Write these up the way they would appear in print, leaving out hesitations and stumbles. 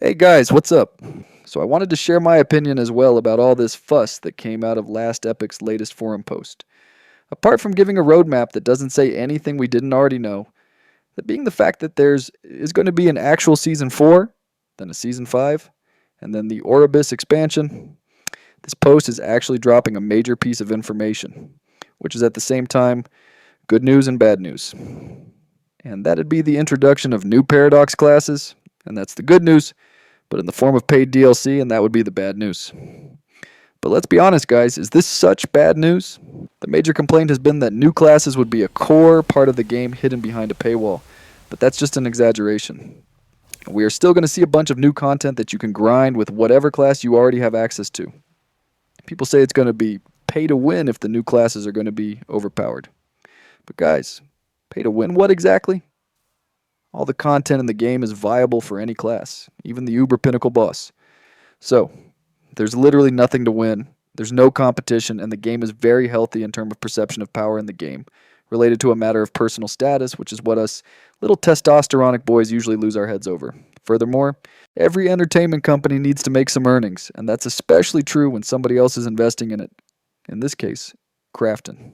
Hey guys, what's up? So I wanted to share my opinion as well about all this fuss that came out of Last Epoch's latest forum post. Apart from giving a roadmap that doesn't say anything we didn't already know, that being the fact that is going to be an actual Season 4, then a Season 5, and then the Orobys expansion, this post is actually dropping a major piece of information, which is at the same time good news and bad news. And that'd be the introduction of new Paradox classes, and that's the good news, but in the form of paid DLC, and that would be the bad news. But let's be honest, guys, is this such bad news? The major complaint has been that new classes would be a core part of the game hidden behind a paywall, but that's just an exaggeration. We are still going to see a bunch of new content that you can grind with whatever class you already have access to. People say it's going to be pay to win if the new classes are going to be overpowered. But guys, pay to win what exactly? All the content in the game is viable for any class, even the Uber Pinnacle boss. So, there's literally nothing to win, there's no competition, and the game is very healthy in terms of perception of power in the game, related to a matter of personal status, which is what us little testosteronic boys usually lose our heads over. Furthermore, every entertainment company needs to make some earnings, and that's especially true when somebody else is investing in it. In this case, Krafton.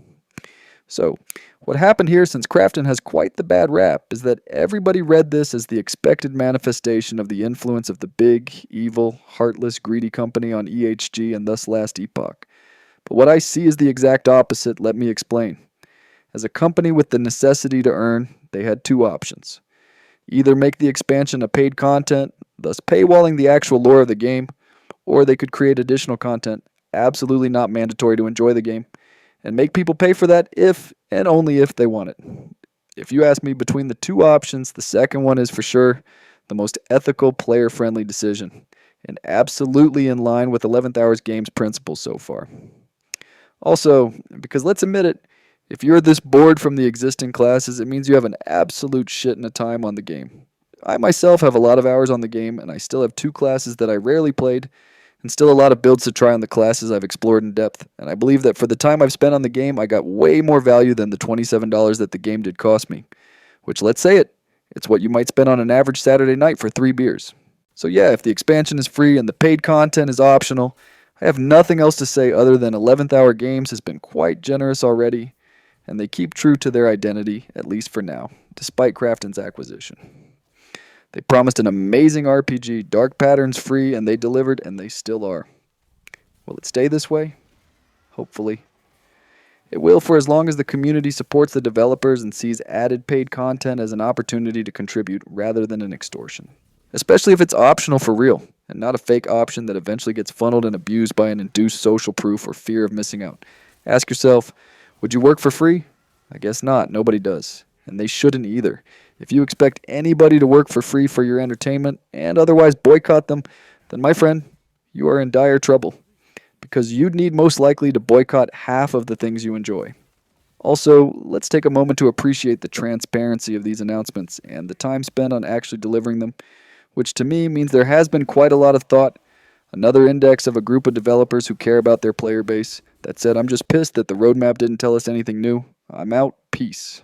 So, what happened here, since Krafton has quite the bad rap, is that everybody read this as the expected manifestation of the influence of the big, evil, heartless, greedy company on EHG and thus Last Epoch. But what I see is the exact opposite, let me explain. As a company with the necessity to earn, they had two options. Either make the expansion a paid content, thus paywalling the actual lore of the game, or they could create additional content, absolutely not mandatory to enjoy the game, and make people pay for that if and only if they want it. If you ask me, between the two options, the second one is for sure the most ethical, player-friendly decision, and absolutely in line with 11th Hour Games' principles so far. Also, because let's admit it, if you're this bored from the existing classes, it means you have an absolute shit in a time on the game. I myself have a lot of hours on the game, and I still have two classes that I rarely played, and still a lot of builds to try on the classes I've explored in depth, and I believe that for the time I've spent on the game, I got way more value than the $27 that the game did cost me. Which, let's say it, it's what you might spend on an average Saturday night for 3 beers. So yeah, if the expansion is free and the paid content is optional, I have nothing else to say other than 11th Hour Games has been quite generous already, and they keep true to their identity, at least for now, despite Krafton's acquisition. They promised an amazing RPG, Dark Patterns free, and they delivered, and they still are. Will it stay this way? Hopefully. It will for as long as the community supports the developers and sees added paid content as an opportunity to contribute rather than an extortion. Especially if it's optional for real, and not a fake option that eventually gets funneled and abused by an induced social proof or fear of missing out. Ask yourself, would you work for free? I guess not. Nobody does. And they shouldn't either. If you expect anybody to work for free for your entertainment and otherwise boycott them, then my friend, you are in dire trouble. Because you'd need most likely to boycott half of the things you enjoy. Also, let's take a moment to appreciate the transparency of these announcements and the time spent on actually delivering them, which to me means there has been quite a lot of thought. Another index of a group of developers who care about their player base. That said, I'm just pissed that the roadmap didn't tell us anything new. I'm out. Peace.